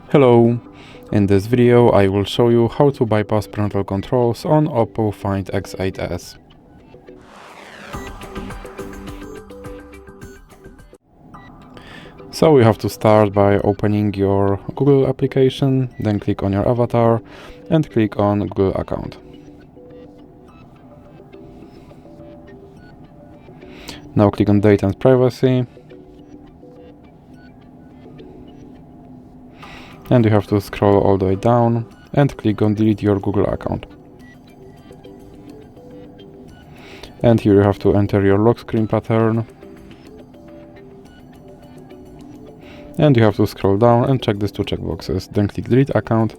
Hello! In this video I will show you how to bypass parental controls on OPPO Find X8s. So you have to start by opening your Google application, then click on your avatar and click on Google account. Now click on Data and Privacy. And you have to scroll all the way down and click on Delete your Google account. And here you have to enter your lock screen pattern. And you have to scroll down and check these two checkboxes. Then click Delete account.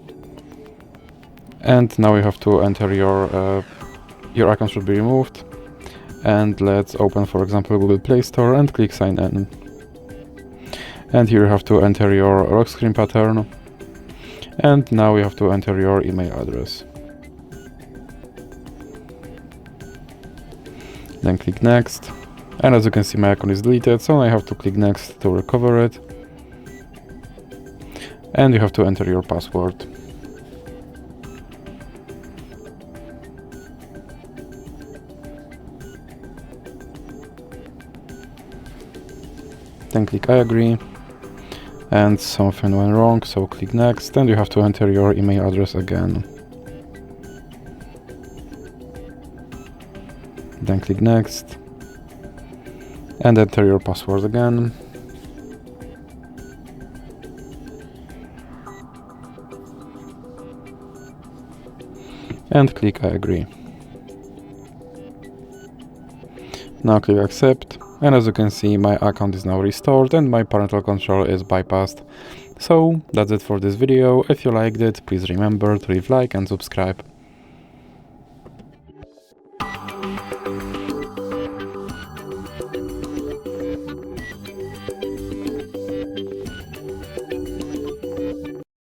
And now you have to enter your account should be removed. And let's open, for example, Google Play Store and click Sign In. And here you have to enter your lock screen pattern. And now you have to enter your email address. Then click Next. And as you can see, my account is deleted, so I have to click Next to recover it. And you have to enter your password. Then click I agree. And something went wrong, so click Next, and you have to enter your email address again. Then click Next, and enter your password again. And click I agree. Now click Accept. And as you can see, my account is now restored and my parental control is bypassed. So that's it for this video. If you liked it, please remember to leave a like and subscribe.